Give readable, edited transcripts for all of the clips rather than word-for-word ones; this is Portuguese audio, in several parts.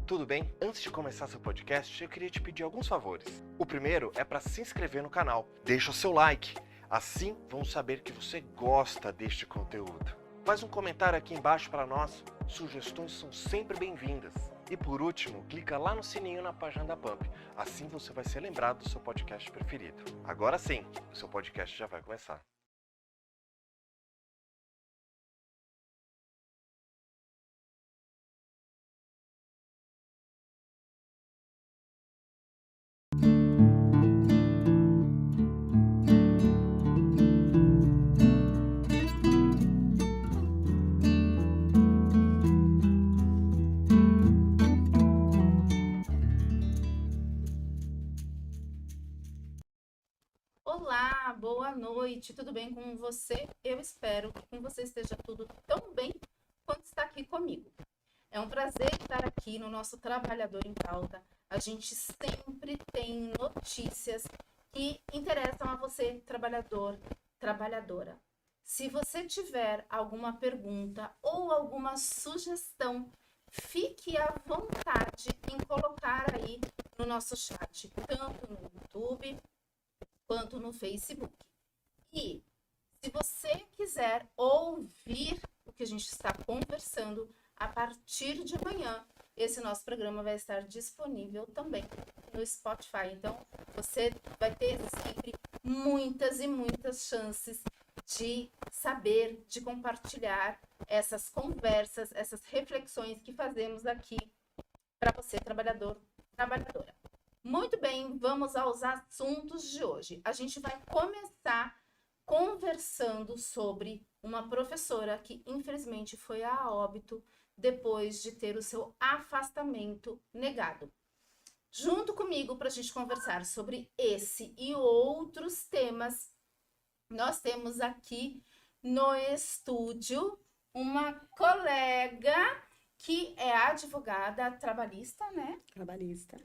Tudo bem? Antes de começar seu podcast, eu queria te pedir alguns favores. O primeiro é para se inscrever no canal. Deixa o seu like. Assim, vamos saber que você gosta deste conteúdo. Faz um comentário aqui embaixo para nós. Sugestões são sempre bem-vindas. E por último, clica lá no sininho na página da Pump. Assim você vai ser lembrado do seu podcast preferido. Agora sim, o seu podcast já vai começar. Olá, boa noite, tudo bem com você? Eu espero que com você esteja tudo tão bem quanto está aqui comigo. É um prazer estar aqui no nosso Trabalhador em Pauta. A gente sempre tem notícias que interessam a você, trabalhador, trabalhadora. Se você tiver alguma pergunta ou alguma sugestão, fique à vontade em colocar aí no nosso chat, tanto no YouTube quanto no Facebook. E se você quiser ouvir o que a gente está conversando, a partir de amanhã, esse nosso programa vai estar disponível também no Spotify. Então, você vai ter sempre muitas e muitas chances de saber, de compartilhar essas conversas, essas reflexões que fazemos aqui para você, trabalhador, trabalhadora. Muito bem, vamos aos assuntos de hoje. A gente vai começar conversando sobre uma professora que infelizmente foi a óbito depois de ter o seu afastamento negado. Junto comigo para a gente conversar sobre esse e outros temas, nós temos aqui no estúdio uma colega que é advogada trabalhista, né? Trabalhista.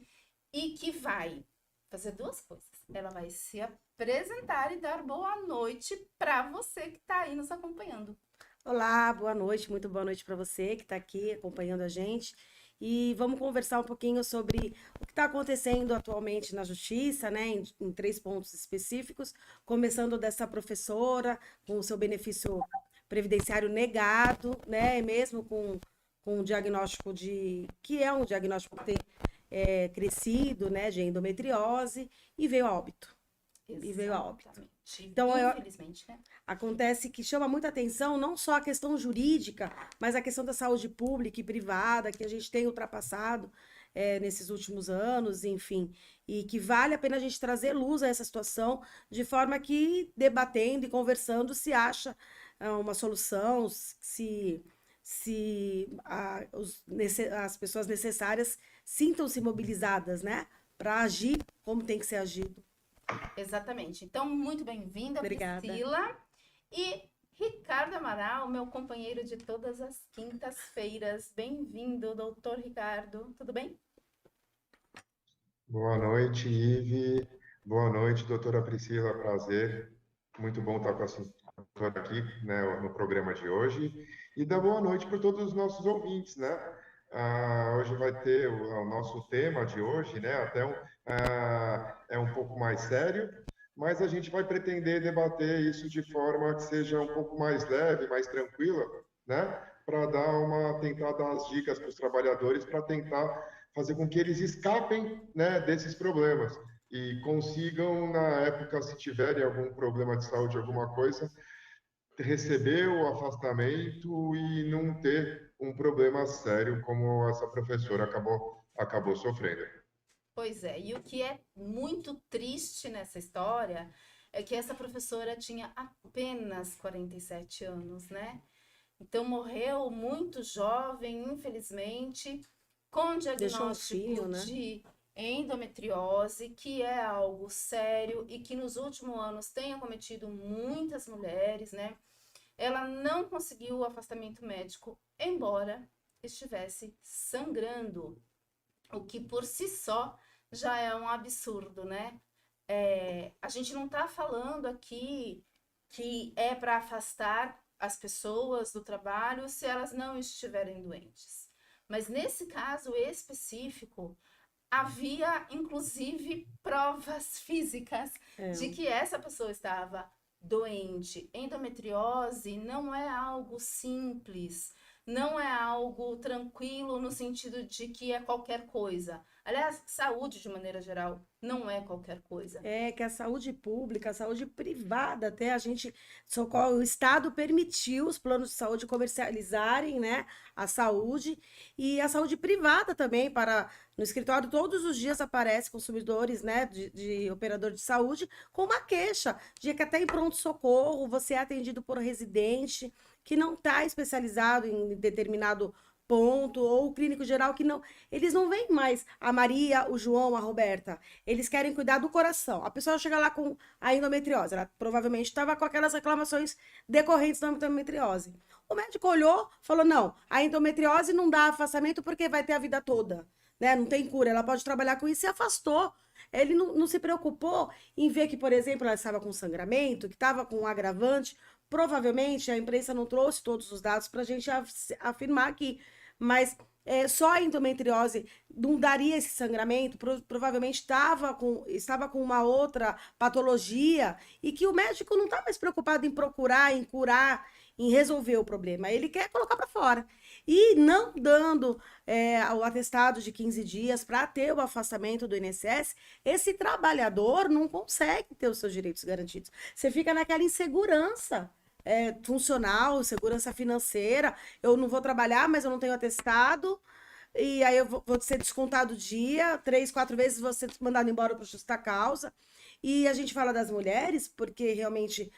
E que vai fazer duas coisas. Ela vai se apresentar e dar boa noite para você que está aí nos acompanhando. Olá, boa noite, muito boa noite para você que está aqui acompanhando a gente. E vamos conversar um pouquinho sobre o que está acontecendo atualmente na Justiça, né, em 3 pontos específicos, começando dessa professora com o seu benefício previdenciário negado, né, mesmo com um diagnóstico que é um diagnóstico que tem crescido, né, de endometriose, e veio a óbito. E veio a óbito. Então, infelizmente, né? Acontece que chama muita atenção não só a questão jurídica, mas a questão da saúde pública e privada, que a gente tem ultrapassado nesses últimos anos, enfim, e que vale a pena a gente trazer luz a essa situação, de forma que, debatendo e conversando, se acha uma solução, as pessoas necessárias sintam-se mobilizadas, né, para agir como tem que ser agido. Exatamente. Então, muito bem-vinda, Obrigada. Priscila. E Ricardo Amaral, meu companheiro de todas as quintas-feiras. Bem-vindo, doutor Ricardo. Tudo bem? Boa noite, Ive. Boa noite, doutora Priscila. Prazer. Muito bom estar com a senhora aqui, né, no programa de hoje. E dar boa noite para todos os nossos ouvintes, né? Hoje vai ter o nosso tema de hoje, né? É um pouco mais sério, mas a gente vai pretender debater isso de forma que seja um pouco mais leve, mais tranquila, né? Para tentar dar as dicas para os trabalhadores, para tentar fazer com que eles escapem, né, desses problemas e consigam, na época, se tiverem algum problema de saúde, alguma coisa, receber o afastamento e não ter um problema sério como essa professora acabou sofrendo. Pois é, e o que é muito triste nessa história é que essa professora tinha apenas 47 anos, né? Então morreu muito jovem, infelizmente, com Deixou um diagnóstico filho, né? de endometriose, que é algo sério e que nos últimos anos tem acometido muitas mulheres, né? Ela não conseguiu o afastamento médico, embora estivesse sangrando, o que por si só já é um absurdo, né? A gente não está falando aqui que é para afastar as pessoas do trabalho se elas não estiverem doentes. Mas nesse caso específico, havia inclusive provas físicas de que essa pessoa estava doente. Endometriose não é algo simples, não é algo tranquilo no sentido de que é qualquer coisa. Aliás, saúde de maneira geral não é qualquer coisa. É que a saúde pública, a saúde privada, até a gente, o Estado permitiu os planos de saúde comercializarem, né, a saúde e a saúde privada também, no escritório todos os dias aparece consumidores, né, de operador de saúde com uma queixa de que até em pronto-socorro você é atendido por residente que não está especializado em determinado ponto, ou o clínico geral que não, eles não veem mais a Maria, o João, a Roberta. Eles querem cuidar do coração. A pessoa chega lá com a endometriose, ela provavelmente estava com aquelas reclamações decorrentes da endometriose. O médico olhou, falou: não, a endometriose não dá afastamento porque vai ter a vida toda, né? Não tem cura, ela pode trabalhar com isso e afastou. Ele não se preocupou em ver que, por exemplo, ela estava com sangramento, que estava com um agravante. Provavelmente a imprensa não trouxe todos os dados para a gente afirmar aqui, mas só a endometriose não daria esse sangramento, provavelmente estava com uma outra patologia e que o médico não está mais preocupado em procurar, em curar, em resolver o problema. Ele quer colocar para fora. E não dando o atestado de 15 dias para ter o afastamento do INSS, esse trabalhador não consegue ter os seus direitos garantidos. Você fica naquela insegurança. Funcional, segurança financeira, eu não vou trabalhar, mas eu não tenho atestado, e aí eu vou ser descontado o dia, 3, 4 vezes vou ser mandado embora por justa causa. E a gente fala das mulheres, porque realmente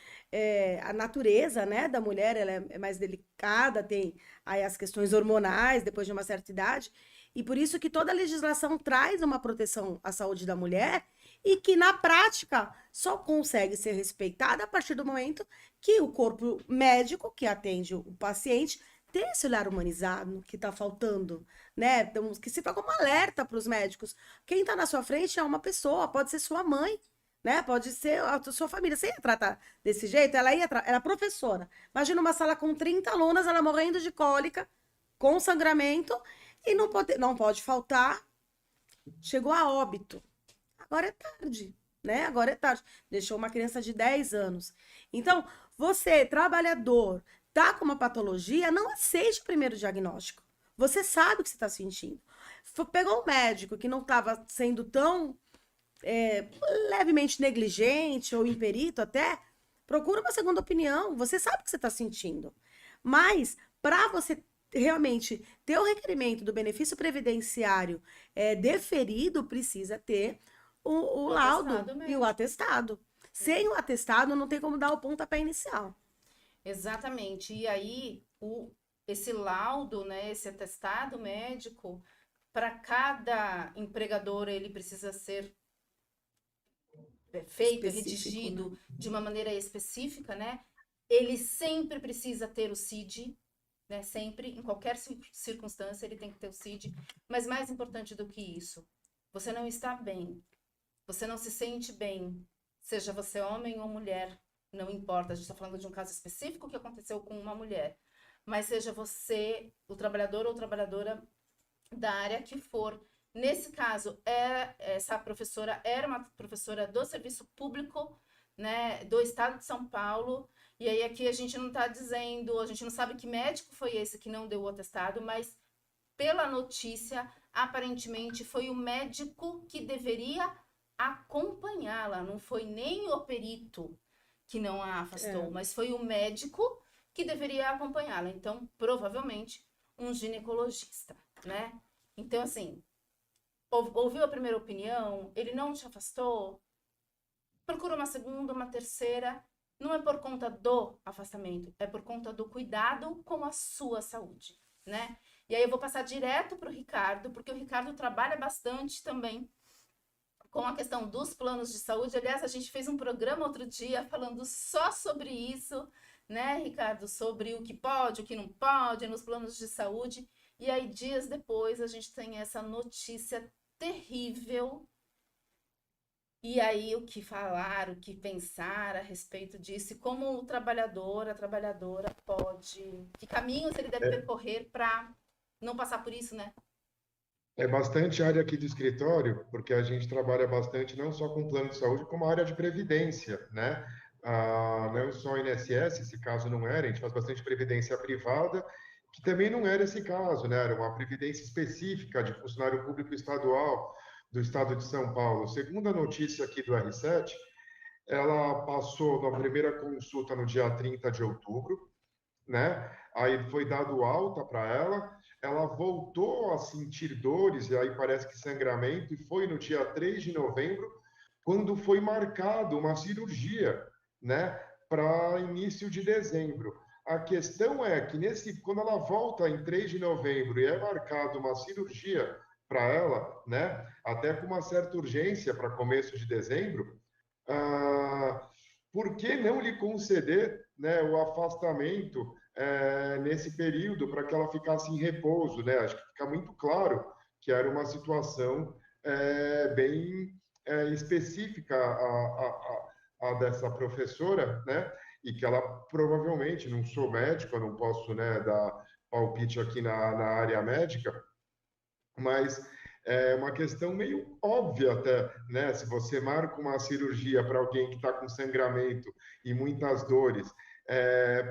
a natureza, né, da mulher ela é mais delicada, tem aí as questões hormonais depois de uma certa idade, e por isso que toda a legislação traz uma proteção à saúde da mulher, e que na prática só consegue ser respeitada a partir do momento que o corpo médico que atende o paciente tem esse olhar humanizado que está faltando, né? Então, que se faz como alerta para os médicos. Quem está na sua frente é uma pessoa, pode ser sua mãe, né? Pode ser a sua família. Você ia tratar desse jeito? Ela é professora. Imagina uma sala com 30 alunas, ela morrendo de cólica, com sangramento, e não pode faltar. Chegou a óbito. Agora é tarde, né? Agora é tarde. Deixou uma criança de 10 anos. Então, você, trabalhador, tá com uma patologia, não aceite o primeiro diagnóstico. Você sabe o que você está sentindo. Pegou um médico que não estava sendo tão levemente negligente ou imperito até, procura uma segunda opinião. Você sabe o que você está sentindo. Mas, para você realmente ter o requerimento do benefício previdenciário deferido, precisa ter o laudo e o atestado. Sem o atestado, não tem como dar o pontapé inicial. Exatamente. E aí, esse laudo, né, esse atestado médico, para cada empregador, ele precisa ser feito, redigido, né, de uma maneira específica, né? Ele sempre precisa ter o CID, né? Sempre, em qualquer circunstância, ele tem que ter o CID. Mas mais importante do que isso, você não está bem. Você não se sente bem, seja você homem ou mulher, não importa. A gente está falando de um caso específico que aconteceu com uma mulher. Mas seja você o trabalhador ou trabalhadora da área que for. Nesse caso, essa professora era uma professora do serviço público, né, do estado de São Paulo. E aí aqui a gente não está dizendo, a gente não sabe que médico foi esse que não deu o atestado, mas pela notícia, aparentemente foi o médico que deveria acompanhá-la, não foi nem o perito que não a afastou, mas foi o médico que deveria acompanhá-la. Então, provavelmente, um ginecologista, né? Então, assim, ouviu a primeira opinião, ele não te afastou, procura uma segunda, uma terceira. Não é por conta do afastamento, é por conta do cuidado com a sua saúde, né? E aí eu vou passar direto para o Ricardo, porque o Ricardo trabalha bastante também com a questão dos planos de saúde. Aliás, a gente fez um programa outro dia falando só sobre isso, né, Ricardo? Sobre o que pode, o que não pode nos planos de saúde. E aí, dias depois, a gente tem essa notícia terrível. E aí, o que falar, o que pensar a respeito disso, e como o trabalhador, a trabalhadora pode, que caminhos ele deve percorrer para não passar por isso, né? É bastante área aqui do escritório, porque a gente trabalha bastante não só com plano de saúde, como a área de previdência, né? Não só INSS, esse caso não era, a gente faz bastante previdência privada, que também não era esse caso, né? Era uma previdência específica de funcionário público estadual do estado de São Paulo. Segundo a notícia aqui do R7, ela passou na primeira consulta no dia 30 de outubro, né? Aí foi dado alta para ela voltou a sentir dores, e aí parece que sangramento, e foi no dia 3 de novembro, quando foi marcado uma cirurgia, né, para início de dezembro. A questão é que quando ela volta em 3 de novembro e é marcado uma cirurgia para ela, né, até com uma certa urgência para começo de dezembro, por que não lhe conceder, né, o afastamento nesse período para que ela ficasse em repouso, né? Acho que fica muito claro que era uma situação bem específica a dessa professora, né? E que ela provavelmente, não sou médico, eu não posso, né, dar palpite aqui na área médica, mas é uma questão meio óbvia até, né? Se você marca uma cirurgia para alguém que está com sangramento e muitas dores,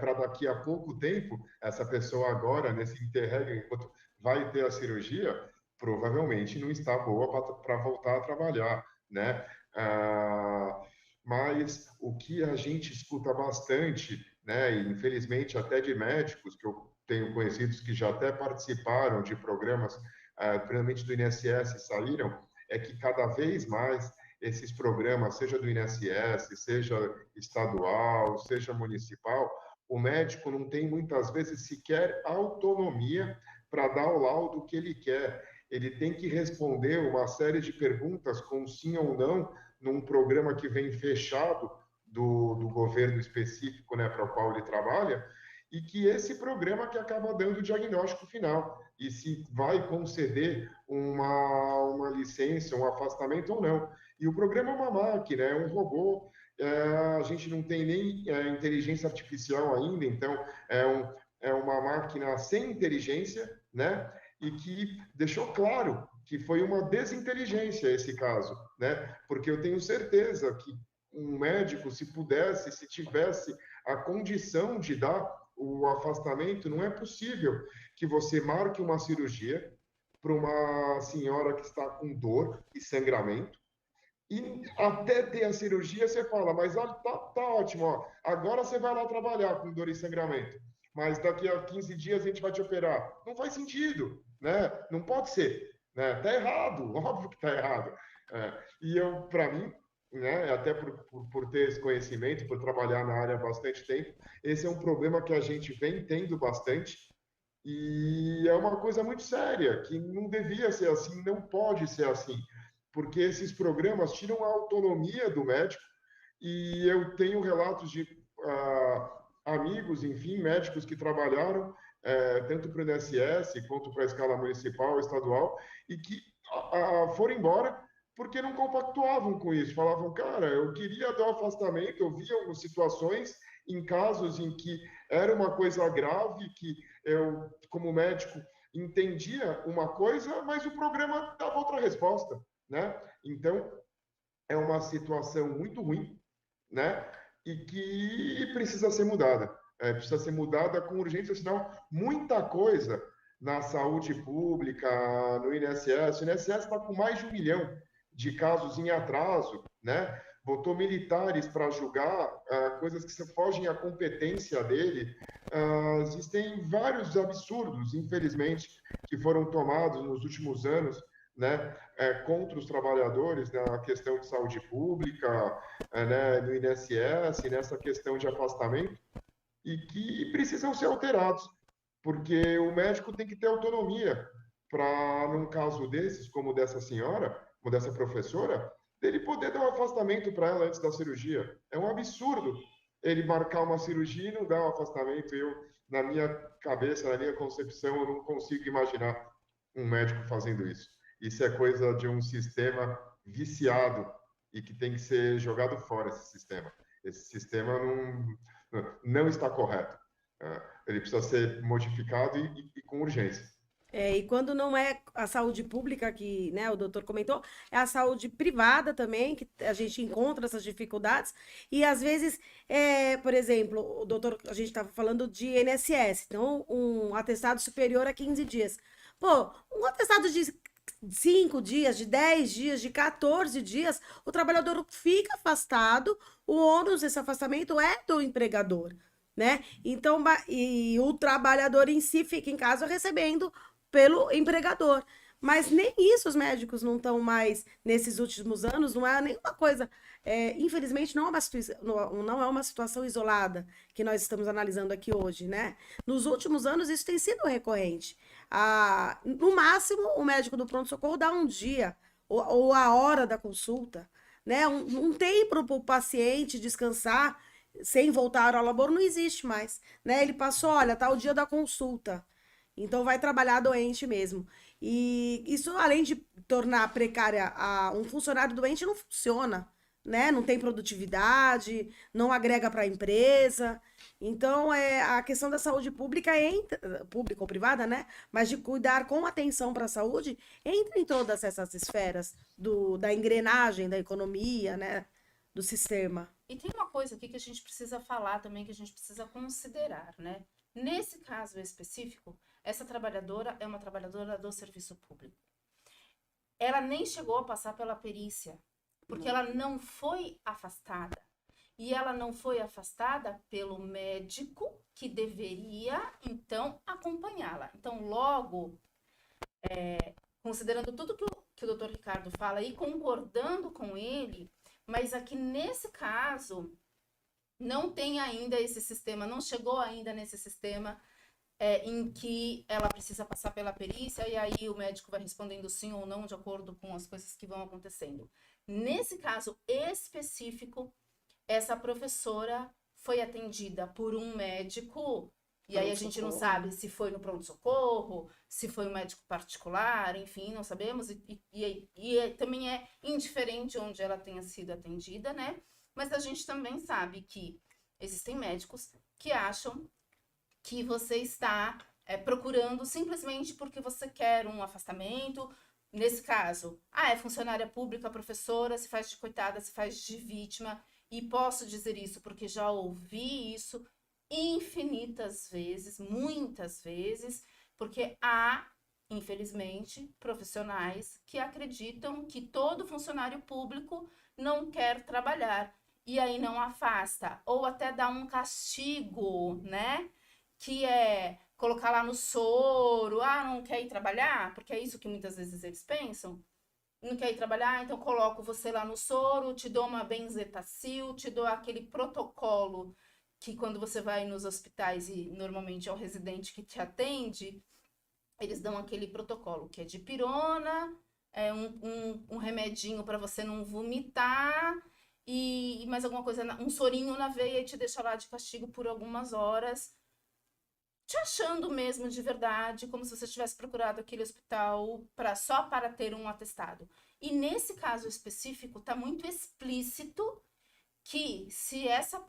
para daqui a pouco tempo, essa pessoa agora, nesse interregno, enquanto vai ter a cirurgia, provavelmente não está boa para voltar a trabalhar, né? Mas o que a gente escuta bastante, né? E infelizmente até de médicos, que eu tenho conhecidos que já até participaram de programas principalmente do INSS, saíram, é que cada vez mais esses programas, seja do INSS, seja estadual, seja municipal, o médico não tem muitas vezes sequer autonomia para dar o laudo que ele quer. Ele tem que responder uma série de perguntas com sim ou não num programa que vem fechado do governo específico, né, para o qual ele trabalha, e que esse programa que acaba dando o diagnóstico final, e se vai conceder uma licença, um afastamento ou não. E o programa é uma máquina, é um robô, a gente não tem nem inteligência artificial ainda, então é uma máquina sem inteligência, né? E que deixou claro que foi uma desinteligência esse caso, né? Porque eu tenho certeza que um médico, se pudesse, se tivesse a condição de dar o afastamento, não é possível que você marque uma cirurgia para uma senhora que está com dor e sangramento, e até ter a cirurgia você fala, mas tá ótimo, ó, agora você vai lá trabalhar com dor e sangramento, mas daqui a 15 dias a gente vai te operar. Não faz sentido, né? Não pode ser, né? Tá errado, óbvio que tá errado. E para mim, né, até por ter esse conhecimento, por trabalhar na área há bastante tempo, esse é um problema que a gente vem tendo bastante, e é uma coisa muito séria, que não devia ser assim, não pode ser assim, porque esses programas tiram a autonomia do médico, e eu tenho relatos de amigos, enfim, médicos que trabalharam tanto para o INSS quanto para a escala municipal, estadual, e que foram embora porque não compactuavam com isso. Falavam, cara, eu queria dar um afastamento, eu via algumas situações em casos em que era uma coisa grave, que eu, como médico, entendia uma coisa, mas o programa dava outra resposta, né? Então, é uma situação muito ruim, né? E que precisa ser mudada. Precisa ser mudada com urgência, senão muita coisa na saúde pública, no INSS. O INSS está com mais de 1 milhão de casos em atraso, né? Botou militares para julgar coisas que fogem à competência dele. Existem vários absurdos, infelizmente, que foram tomados nos últimos anos, né, contra os trabalhadores na questão de saúde pública, né, no INSS, nessa questão de afastamento, e que precisam ser alterados. porque o médico tem que ter autonomia para, num caso desses, como dessa senhora, como dessa professora, ele poder dar um afastamento para ela antes da cirurgia. É um absurdo ele marcar uma cirurgia e não dar um afastamento. Na minha cabeça, na minha concepção, eu não consigo imaginar um médico fazendo isso. Isso é coisa de um sistema viciado e que tem que ser jogado fora esse sistema. Esse sistema não está correto. Ele precisa ser modificado e com urgência. E quando não é a saúde pública que, né, o doutor comentou, é a saúde privada também, que a gente encontra essas dificuldades. E às vezes, por exemplo, o doutor, a gente estava falando de INSS, então um atestado superior a 15 dias. Pô, um atestado de 5 dias, de 10 dias, de 14 dias, o trabalhador fica afastado, o ônus desse afastamento é do empregador, né? Então, e o trabalhador em si fica em casa recebendo pelo empregador. Mas nem isso os médicos não estão mais, nesses últimos anos, não é nenhuma coisa. Infelizmente, não é uma situação isolada que nós estamos analisando aqui hoje, né? Nos últimos anos, isso tem sido recorrente. No máximo, o médico do pronto-socorro dá um dia, ou a hora da consulta, né? Um tempo para o paciente descansar sem voltar ao labor não existe mais, né? Ele passou, olha, tá o dia da consulta. Então, vai trabalhar doente mesmo. E isso, além de tornar precária um funcionário doente, não funciona, né? Não tem produtividade, não agrega para a empresa. Então, a questão da saúde pública, pública ou privada, né? Mas de cuidar com atenção para a saúde, entra em todas essas esferas da engrenagem, da economia, né? Do sistema. E tem uma coisa aqui que a gente precisa falar também, que a gente precisa considerar, né? Nesse caso específico, essa trabalhadora é uma trabalhadora do serviço público. Ela nem chegou a passar pela perícia, porque ela não foi afastada. E ela não foi afastada pelo médico que deveria, então, acompanhá-la. Então, logo, considerando tudo que o doutor Ricardo fala e concordando com ele, mas aqui nesse caso, não tem ainda esse sistema, não chegou ainda nesse sistema em que ela precisa passar pela perícia e aí o médico vai respondendo sim ou não de acordo com as coisas que vão acontecendo. Nesse caso específico, essa professora foi atendida por um médico, e aí a gente não sabe se foi no pronto-socorro, se foi um médico particular, enfim, não sabemos, e também é indiferente onde ela tenha sido atendida, né? Mas a gente também sabe que existem médicos que acham que você está procurando simplesmente porque você quer um afastamento. Nesse caso, é funcionária pública, professora, se faz de coitada, se faz de vítima. E posso dizer isso porque já ouvi isso infinitas vezes, muitas vezes, porque há, infelizmente, profissionais que acreditam que todo funcionário público não quer trabalhar. E aí não afasta, ou até dá um castigo, né? Que é colocar lá no soro, não quer ir trabalhar? Porque é isso que muitas vezes eles pensam. Não quer ir trabalhar, então coloco você lá no soro, te dou uma benzetacil, te dou aquele protocolo que quando você vai nos hospitais e normalmente é o residente que te atende, eles dão aquele protocolo que é de pirona, um remedinho para você não vomitar e mais alguma coisa, um sorinho na veia e te deixa lá de castigo por algumas horas, te achando mesmo de verdade, como se você tivesse procurado aquele hospital só para ter um atestado. E nesse caso específico, está muito explícito que se essa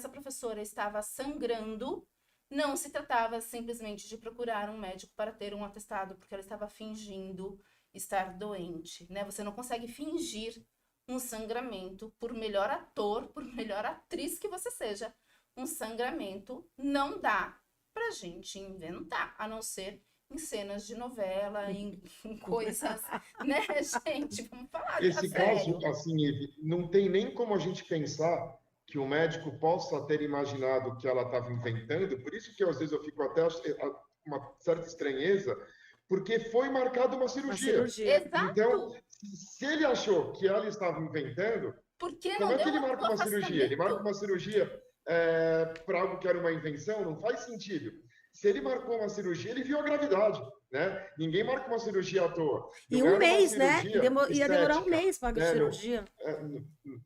professora estava sangrando, não se tratava simplesmente de procurar um médico para ter um atestado, porque ela estava fingindo estar doente, né? Você não consegue fingir um sangramento, por melhor ator, por melhor atriz que você seja. Um sangramento não dá pra gente inventar, a não ser em cenas de novela, em coisas, né, gente? Vamos falar Esse caso, sério. assim, não tem nem como a gente pensar que o médico possa ter imaginado que ela estava inventando, por isso que às vezes eu fico até uma certa estranheza, porque foi marcada uma cirurgia. Exato. Então, se ele achou que ela estava inventando, como é que ele marca uma cirurgia? Ele marca uma cirurgia para algo que era uma invenção? Não faz sentido. se ele marcou uma cirurgia, ele viu a gravidade, né? Ninguém marca uma cirurgia à toa. E Não um era uma mês, né? cirurgia Ia demorar um estética, mês para a né? cirurgia.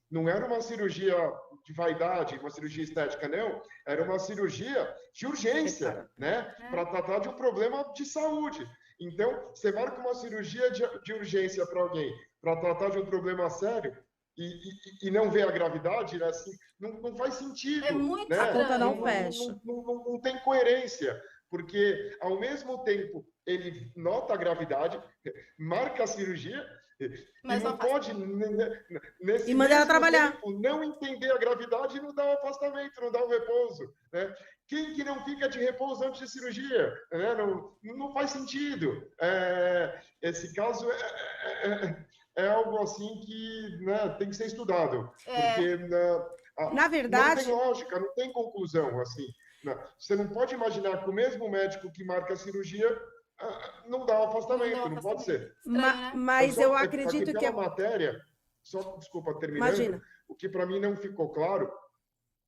Não era uma cirurgia de vaidade, uma cirurgia estética, não. Era uma cirurgia de urgência, né? Para tratar de um problema de saúde. Então, você marca uma cirurgia de urgência para alguém, para tratar de um problema sério, e não vê a gravidade, né? Assim, não faz sentido. É muito né? A conta não estranho. fecha. Não tem coerência, porque ao mesmo tempo ele nota a gravidade, marca a cirurgia, Mas e não não faz. pode, nesse E manda ela mesmo trabalhar. tempo, não entender a gravidade e não dar o afastamento, não dar o repouso. Né? Quem que não fica de repouso antes de cirurgia? Né? Não faz sentido. Esse caso é algo assim que, né, tem que ser estudado, porque Na verdade, não tem lógica, não tem conclusão. Assim, né? Você não pode imaginar que o mesmo médico que marca a cirurgia não dá o afastamento, não pode ser. Estranho, né? mas eu acredito que... Pela matéria, só, desculpa, terminando, Imagina. o que para mim não ficou claro,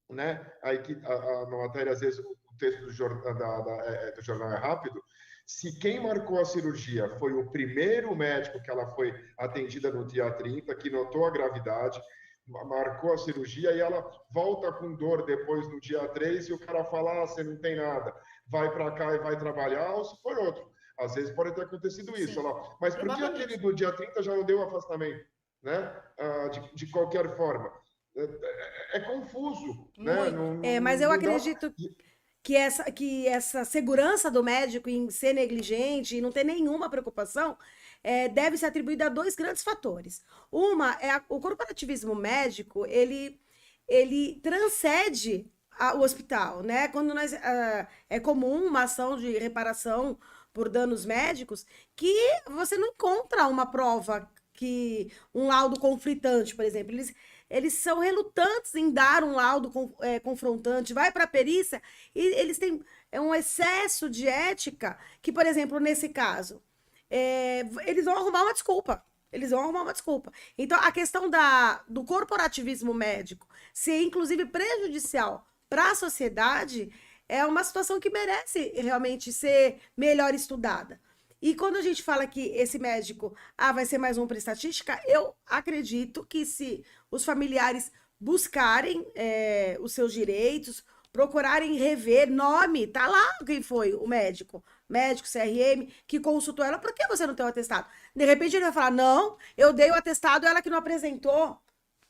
né? Aí que na matéria, às vezes, o texto do jornal é rápido. Se quem marcou a cirurgia foi o primeiro médico que ela foi atendida no dia 30, que notou a gravidade, marcou a cirurgia e ela volta com dor depois no dia 3 e o cara fala, você não tem nada, vai para cá e vai trabalhar, ou se for outro. Às vezes pode ter acontecido isso. Lá. Mas por que aquele do dia 30 já não deu afastamento? Né? De qualquer forma. É confuso. Né? Mas eu acredito que essa segurança do médico em ser negligente e não ter nenhuma preocupação deve ser atribuída a dois grandes fatores. Uma é o corporativismo médico, ele transcende o hospital, né? Quando é comum uma ação de reparação por danos médicos que você não encontra uma prova, um laudo conflitante, por exemplo. Eles são relutantes em dar um laudo confrontante, vai para a perícia e eles têm um excesso de ética que, por exemplo, nesse caso, eles vão arrumar uma desculpa. Então, a questão do corporativismo médico ser, inclusive, prejudicial para a sociedade é uma situação que merece realmente ser melhor estudada. E quando a gente fala que esse médico vai ser mais um para estatística, eu acredito que se os familiares buscarem os seus direitos, procurarem rever nome, tá lá quem foi o médico CRM, que consultou ela, por que você não tem o atestado? De repente ele vai falar, não, eu dei o atestado, ela que não apresentou.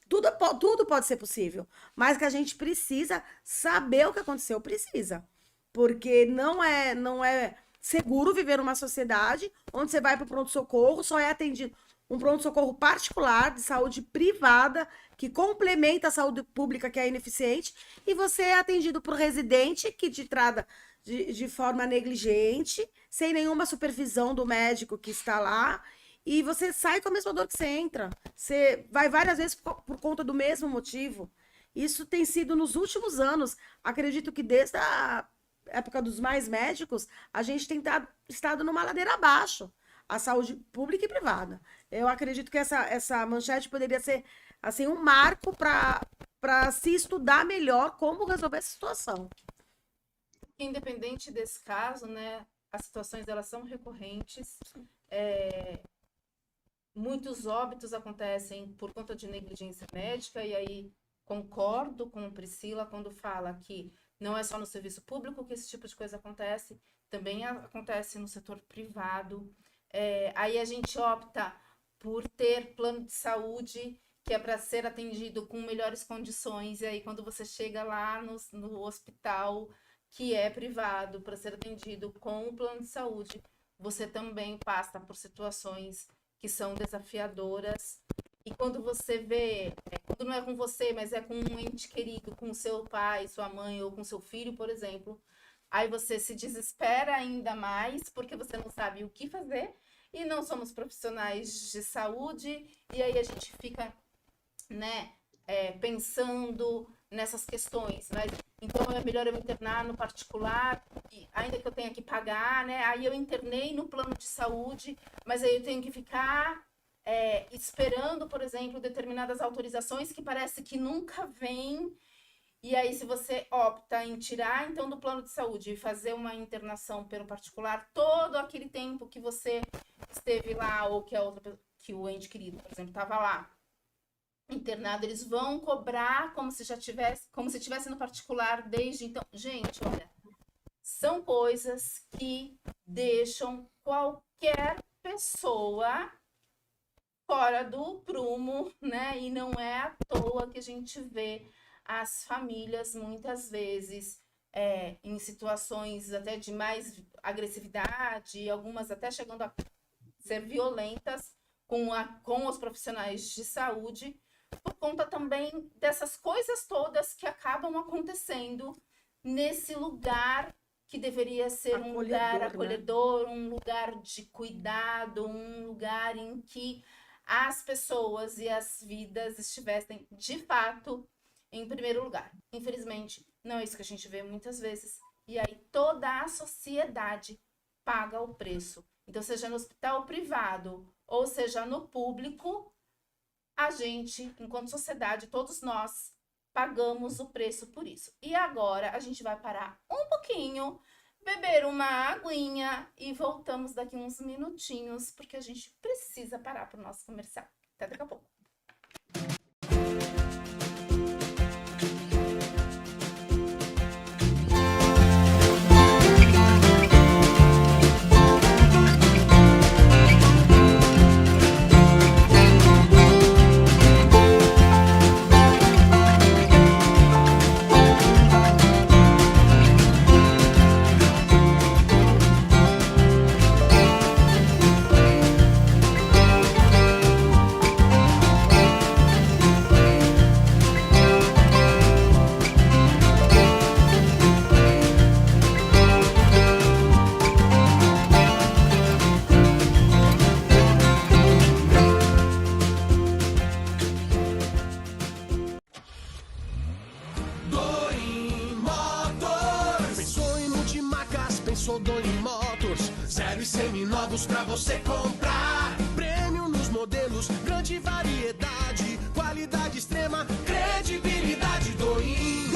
Tudo pode ser possível, mas que a gente precisa saber o que aconteceu, precisa. Porque não é seguro viver numa sociedade onde você vai para o pronto-socorro, só é atendido um pronto-socorro particular, de saúde privada, que complementa a saúde pública, que é ineficiente, e você é atendido por residente que te trata de forma negligente, sem nenhuma supervisão do médico que está lá, e você sai com a mesma dor que você entra. Você vai várias vezes por conta do mesmo motivo. Isso tem sido nos últimos anos. Acredito que desde a época dos mais médicos, a gente tem estado numa ladeira abaixo. A saúde pública e privada. Eu acredito que essa manchete poderia ser assim, um marco para se estudar melhor como resolver essa situação. Independente desse caso, né, as situações elas são recorrentes. Muitos óbitos acontecem por conta de negligência médica, e aí concordo com Priscila quando fala que não é só no serviço público que esse tipo de coisa acontece, também acontece no setor privado. Aí a gente opta por ter plano de saúde que é para ser atendido com melhores condições, e aí quando você chega lá no hospital que é privado para ser atendido com o plano de saúde, você também passa por situações que são desafiadoras. E quando você vê, quando não é com você, mas é com um ente querido, com seu pai, sua mãe ou com seu filho, por exemplo, aí você se desespera ainda mais porque você não sabe o que fazer e não somos profissionais de saúde, e aí a gente fica, né, pensando nessas questões. Mas então é melhor eu internar no particular, ainda que eu tenha que pagar, né? Aí eu internei no plano de saúde, mas aí eu tenho que ficar esperando, por exemplo, determinadas autorizações que parece que nunca vêm. E aí, se você opta em tirar, então, do plano de saúde e fazer uma internação pelo particular, todo aquele tempo que você esteve lá, ou que o ente querido, por exemplo, estava lá internado, eles vão cobrar como se tivesse no particular desde então. Gente, olha, são coisas que deixam qualquer pessoa fora do prumo, né? E não é à toa que a gente vê as famílias muitas vezes em situações até de mais agressividade, algumas até chegando a ser violentas com os profissionais de saúde, por conta também dessas coisas todas que acabam acontecendo nesse lugar que deveria ser um lugar acolhedor, né? Um lugar de cuidado, um lugar em que as pessoas e as vidas estivessem, de fato, em primeiro lugar. Infelizmente, não é isso que a gente vê muitas vezes. E aí toda a sociedade paga o preço. Então, seja no hospital privado ou seja no público, a gente, enquanto sociedade, todos nós, pagamos o preço por isso. E agora a gente vai parar um pouquinho, beber uma aguinha e voltamos daqui uns minutinhos, porque a gente precisa parar para o nosso comercial. Até daqui a pouco. Pensou Doim Motors, zero e seminovos pra você comprar. Prêmio nos modelos, grande variedade, qualidade extrema, credibilidade. Doim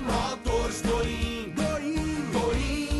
Motors, Doim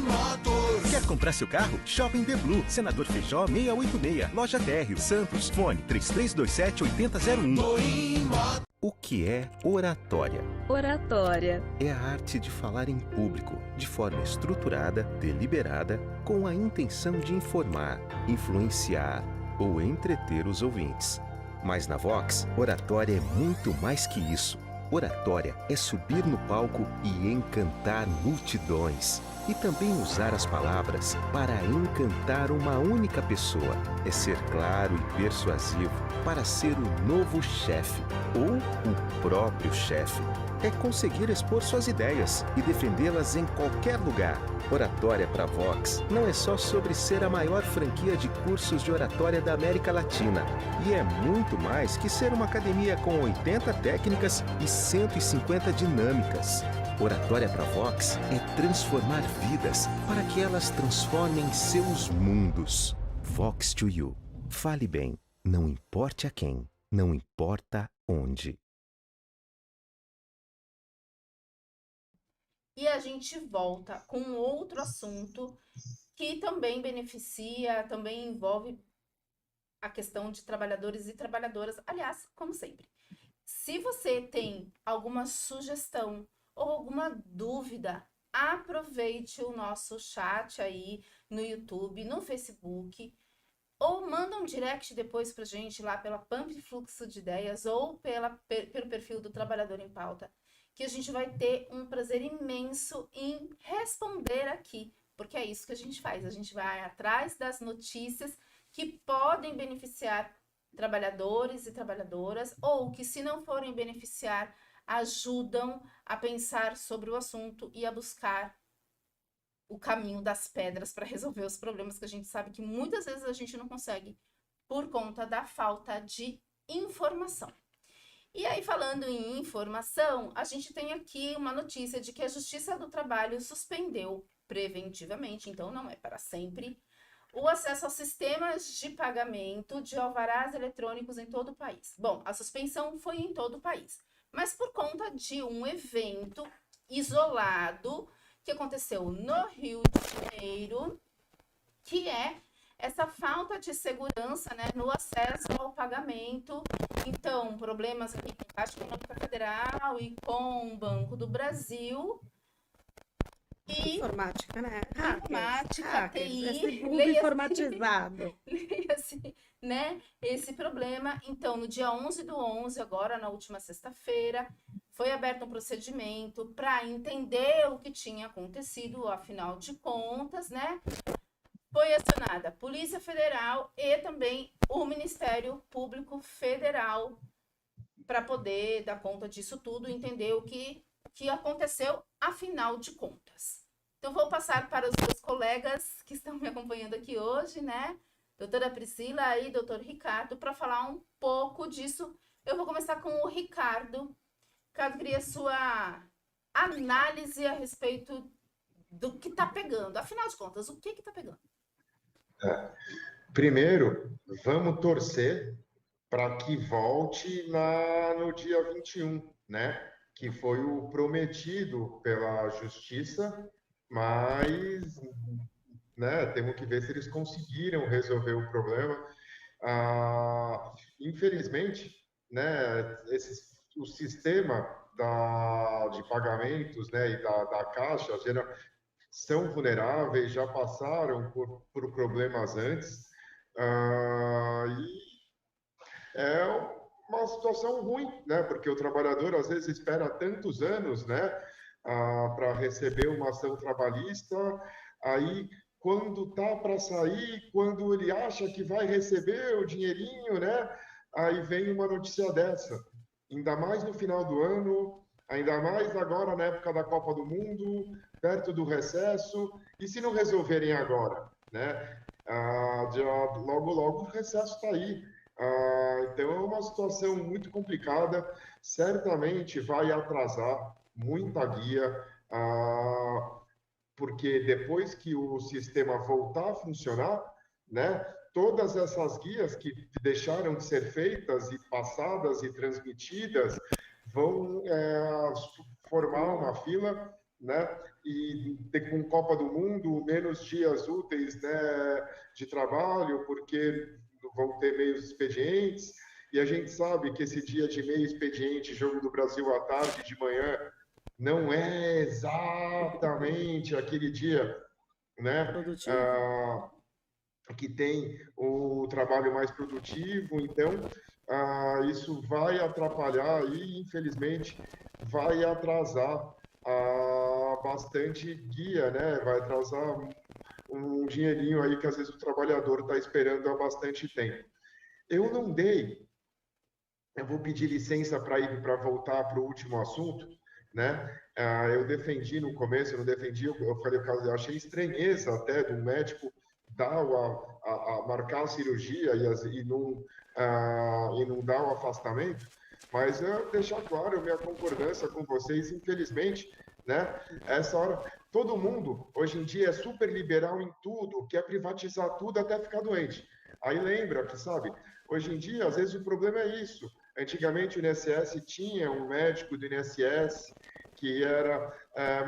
Motors. Quer comprar seu carro? Shopping The Blue, Senador Feijó 686, Loja Térreo, Santos, fone 3327-8001. Doim Motors. O que é oratória? Oratória é a arte de falar em público, de forma estruturada, deliberada, com a intenção de informar, influenciar ou entreter os ouvintes. Mas na Vox, oratória é muito mais que isso. Oratória é subir no palco e encantar multidões. E também usar as palavras para encantar uma única pessoa. É ser claro e persuasivo para ser o novo chefe ou o próprio chefe. É conseguir expor suas ideias e defendê-las em qualquer lugar. Oratória para Vox não é só sobre ser a maior franquia de cursos de oratória da América Latina. E é muito mais que ser uma academia com 80 técnicas e 150 dinâmicas. Oratória para Vox é transformar vidas para que elas transformem seus mundos. Vox to You. Fale bem, não importe a quem, não importa onde. E a gente volta com outro assunto que também beneficia, também envolve a questão de trabalhadores e trabalhadoras. Aliás, como sempre, se você tem alguma sugestão ou alguma dúvida, aproveite o nosso chat aí no YouTube, no Facebook, ou manda um direct depois pra gente lá pela Pump Fluxo de Ideias ou pelo perfil do Trabalhador em Pauta, que a gente vai ter um prazer imenso em responder aqui, porque é isso que a gente faz, a gente vai atrás das notícias que podem beneficiar trabalhadores e trabalhadoras, ou que, se não forem beneficiar, ajudam a pensar sobre o assunto e a buscar o caminho das pedras para resolver os problemas que a gente sabe que muitas vezes a gente não consegue por conta da falta de informação. E aí, falando em informação, a gente tem aqui uma notícia de que a Justiça do Trabalho suspendeu preventivamente, então não é para sempre, o acesso aos sistemas de pagamento de alvarás eletrônicos em todo o país. Bom, a suspensão foi em todo o país, mas por conta de um evento isolado que aconteceu no Rio de Janeiro, que é essa falta de segurança, né, no acesso ao pagamento. Então, problemas aqui com a Caixa Econômica Federal e com o Banco do Brasil. E Informática, né? informática, TI, esse mundo leia-se- informatizado. assim, né, esse problema. Então, no dia 11/11, agora na última sexta-feira, foi aberto um procedimento para entender o que tinha acontecido, afinal de contas, né? Foi acionada a Polícia Federal e também o Ministério Público Federal para poder dar conta disso tudo, entender o que aconteceu, afinal de contas. Então, vou passar para os meus colegas que estão me acompanhando aqui hoje, né? Doutora Priscila e doutor Ricardo, para falar um pouco disso. Eu vou começar com o Ricardo. Ricardo, queria sua análise a respeito do que está pegando. Afinal de contas, o que está pegando? Primeiro, vamos torcer para que volte no dia 21, né? Que foi o prometido pela Justiça, mas, né, temos que ver se eles conseguiram resolver o problema. Infelizmente, né, o sistema de pagamentos, né, e da Caixa são vulneráveis, já passaram por problemas antes, e é uma situação ruim, né? Porque o trabalhador às vezes espera tantos anos, né, para receber uma ação trabalhista, aí quando tá para sair, quando ele acha que vai receber o dinheirinho, né, aí vem uma notícia dessa. Ainda mais no final do ano, ainda mais agora na época da Copa do Mundo, perto do recesso, e se não resolverem agora, né? Logo, logo o recesso está aí. Então é uma situação muito complicada, certamente vai atrasar muita guia, porque depois que o sistema voltar a funcionar, né, todas essas guias que deixaram de ser feitas e passadas e transmitidas vão formar uma fila, né, e com Copa do Mundo, menos dias úteis, né, de trabalho, porque vão ter meios expedientes, e a gente sabe que esse dia de meio expediente, Jogo do Brasil à tarde, de manhã, não é exatamente aquele dia, né, Produtivo. que tem o trabalho mais produtivo. Então, isso vai atrapalhar e, infelizmente, vai atrasar bastante guia, né, vai atrasar um dinheirinho aí que às vezes o trabalhador está esperando há bastante tempo. Eu vou pedir licença para voltar para o último assunto, né? Eu defendi no começo, eu não defendi, eu falei, eu achei estranheza até do médico marcar a cirurgia e não dar o afastamento, mas eu deixar claro a minha concordância com vocês, infelizmente, né? Essa hora, todo mundo, hoje em dia, é super liberal em tudo, quer privatizar tudo até ficar doente. Aí lembra que, sabe, hoje em dia, às vezes o problema é isso. Antigamente o INSS tinha um médico do INSS que era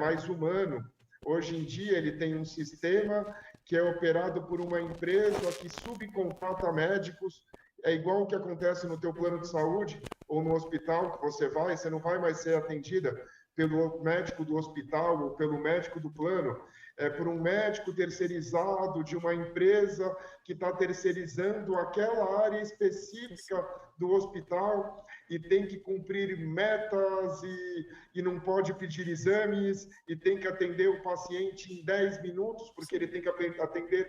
mais humano. Hoje em dia ele tem um sistema que é operado por uma empresa que subcontrata médicos. É igual o que acontece no teu plano de saúde ou no hospital que você não vai mais ser atendida pelo médico do hospital ou pelo médico do plano, é por um médico terceirizado de uma empresa que está terceirizando aquela área específica do hospital e tem que cumprir metas e não pode pedir exames e tem que atender o paciente em 10 minutos, porque ele tem que atender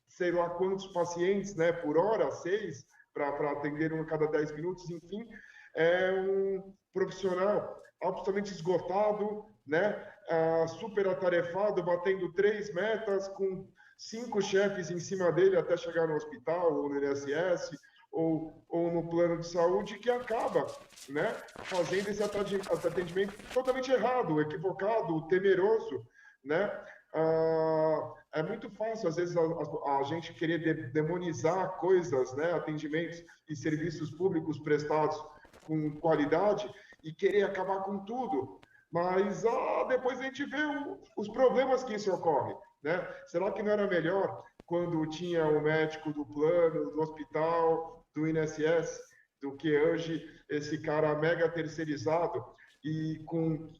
sei lá quantos pacientes, né, por hora, 6, para atender um a cada 10 minutos, enfim, é um profissional absolutamente esgotado, né, super atarefado, batendo 3 metas, com 5 chefes em cima dele até chegar no hospital, ou no INSS, ou no plano de saúde, que acaba, né, fazendo esse atendimento totalmente errado, equivocado, temeroso, né. É muito fácil, às vezes, a gente querer demonizar coisas, né, atendimentos e serviços públicos prestados com qualidade, e querer acabar com tudo, mas depois a gente vê os problemas que isso ocorre, né? Será que não era melhor quando tinha o médico do plano, do hospital, do INSS, do que hoje esse cara mega terceirizado e com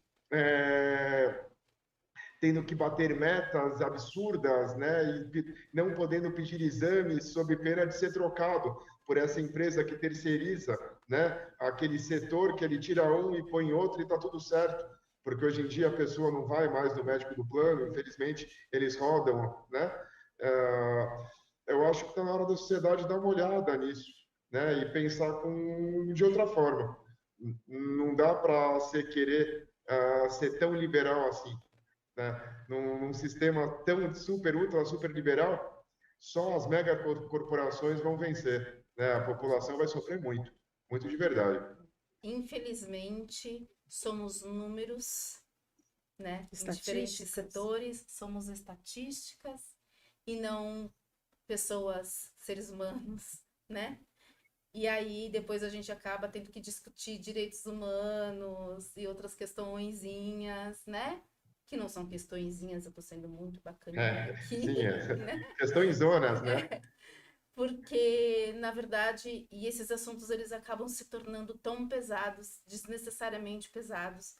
tendo que bater metas absurdas, né, e não podendo pedir exames sob pena de ser trocado por essa empresa que terceiriza, né, aquele setor que ele tira um e põe outro e está tudo certo, porque hoje em dia a pessoa não vai mais no médico do plano, infelizmente eles rodam, né? Eu acho que está na hora da sociedade dar uma olhada nisso, né, e pensar de outra forma. Não dá para você querer ser tão liberal assim, né? Num sistema tão super, ultra, super liberal, só as megacorporações vão vencer, né? A população vai sofrer muito, muito de verdade. Infelizmente, somos números, né? Em diferentes Estatísticas. setores, somos estatísticas e não pessoas, seres humanos, né? E aí depois a gente acaba tendo que discutir direitos humanos e outras questõezinhas, né? Que não são questõezinhas, eu tô sendo muito bacaninha aqui, Sim, né? questões zonas, né? Porque, na verdade, e esses assuntos eles acabam se tornando tão pesados, desnecessariamente pesados,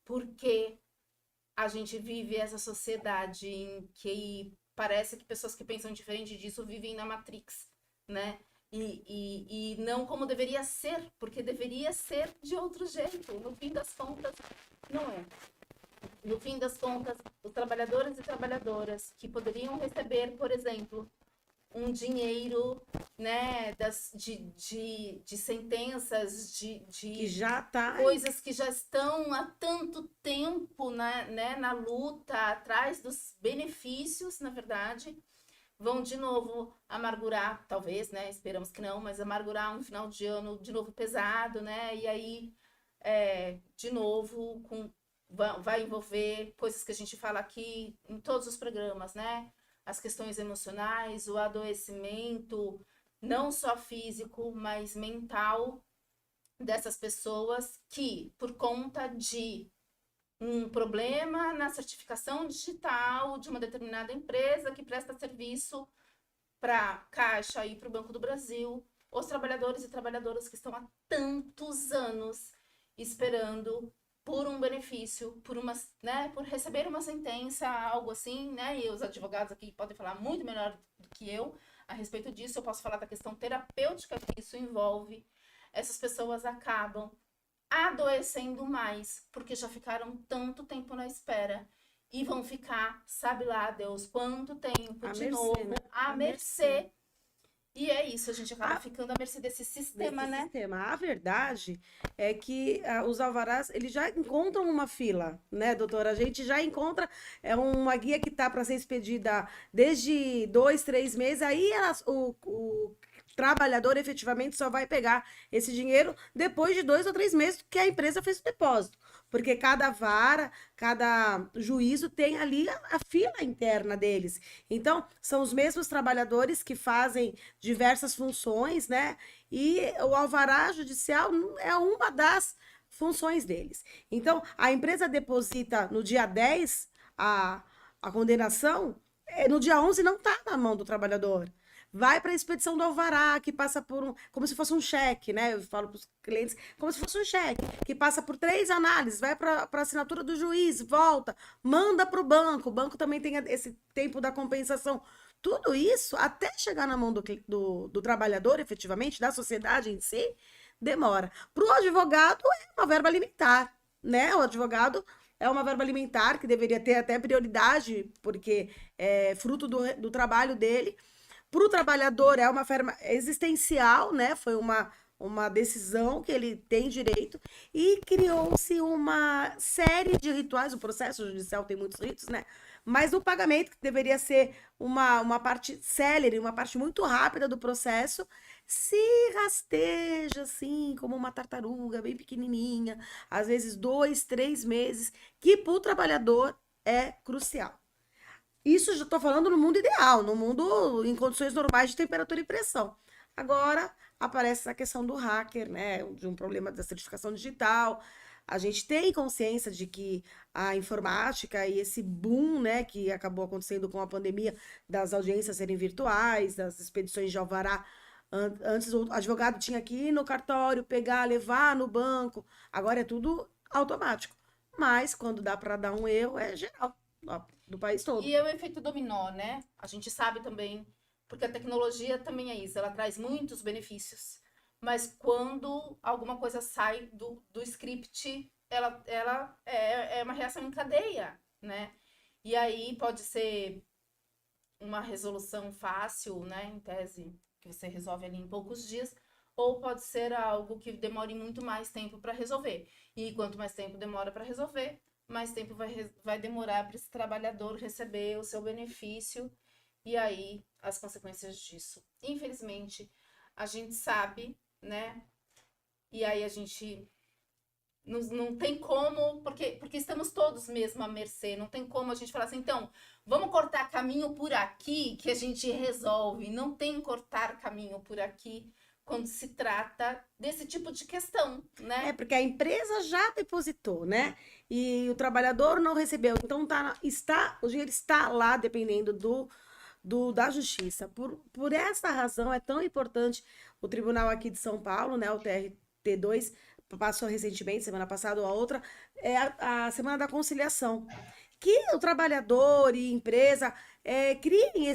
porque a gente vive essa sociedade em que parece que pessoas que pensam diferente disso vivem na Matrix, né? E não como deveria ser, porque deveria ser de outro jeito. No fim das contas, não é. No fim das contas, os trabalhadores e trabalhadoras que poderiam receber, por exemplo, um dinheiro, né, de sentenças, Que já tá. coisas que já estão há tanto tempo na luta, atrás dos benefícios, na verdade, vão de novo amargurar, talvez, né, esperamos que não, mas amargurar um final de ano de novo pesado, né, e aí, de novo, vai envolver coisas que a gente fala aqui em todos os programas, né, as questões emocionais, o adoecimento, não só físico, mas mental dessas pessoas que, por conta de um problema na certificação digital de uma determinada empresa que presta serviço para a Caixa e para o Banco do Brasil, os trabalhadores e trabalhadoras que estão há tantos anos esperando por um benefício, por receber uma sentença, algo assim, né? E os advogados aqui podem falar muito melhor do que eu a respeito disso. Eu posso falar da questão terapêutica que isso envolve. Essas pessoas acabam adoecendo mais, porque já ficaram tanto tempo na espera e vão ficar, sabe lá Deus, quanto tempo de novo, né? à mercê. E é isso, a gente acaba ficando à mercê desse sistema, né? A verdade é que os alvarás, eles já encontram uma fila, né, doutora? A gente já encontra uma guia que está para ser expedida desde 2, 3 meses, aí o trabalhador efetivamente só vai pegar esse dinheiro depois de 2 ou 3 meses que a empresa fez o depósito. Porque cada vara, cada juízo tem ali a fila interna deles. Então, são os mesmos trabalhadores que fazem diversas funções, né? E o alvará judicial é uma das funções deles. Então, a empresa deposita no dia 10 a condenação, no dia 11 não está na mão do trabalhador. Vai para a expedição do alvará, que passa por como se fosse um cheque, né? Eu falo para os clientes, como se fosse um cheque, que passa por 3 análises, vai para a assinatura do juiz, volta, manda para o banco também tem esse tempo da compensação. Tudo isso, até chegar na mão do trabalhador, efetivamente, da sociedade em si, demora. Para o advogado, é uma verba alimentar, né? O advogado é uma verba alimentar que deveria ter até prioridade, porque é fruto do trabalho dele. Para o trabalhador é uma forma existencial, né? Foi uma decisão que ele tem direito e criou-se uma série de rituais. O processo judicial tem muitos ritos, né? Mas o pagamento, que deveria ser uma parte célere, uma parte muito rápida do processo, se rasteja assim, como uma tartaruga bem pequenininha, às vezes 2, 3 meses, que para o trabalhador é crucial. Isso já estou falando no mundo ideal, no mundo em condições normais de temperatura e pressão. Agora aparece a questão do hacker, né? De um problema da certificação digital. a gente tem consciência de que a informática e esse boom, né, que acabou acontecendo com a pandemia, das audiências serem virtuais, das expedições de alvará. Antes o advogado tinha que ir no cartório, pegar, levar no banco. Agora é tudo automático. Mas quando dá para dar um erro, é geral, ó, do país todo. E é o efeito dominó, né? A gente sabe também, porque a tecnologia também é isso, ela traz muitos benefícios. Mas quando alguma coisa sai do script, ela é uma reação em cadeia, né? E aí pode ser uma resolução fácil, né? Em tese, que você resolve ali em poucos dias, ou pode ser algo que demore muito mais tempo para resolver. E quanto mais tempo demora para resolver, mais tempo vai demorar para esse trabalhador receber o seu benefício, e aí as consequências disso. Infelizmente, a gente sabe, né? E aí a gente não tem como, porque estamos todos mesmo à mercê, não tem como a gente falar assim, então, vamos cortar caminho por aqui que a gente resolve. Não tem cortar caminho por aqui quando se trata desse tipo de questão, né? É porque a empresa já depositou, né? E o trabalhador não recebeu. Então o dinheiro está lá dependendo da justiça. Por essa razão é tão importante o tribunal aqui de São Paulo, né? O TRT2 passou recentemente, semana passada ou a outra, é a Semana da Conciliação. Que o trabalhador e empresa criem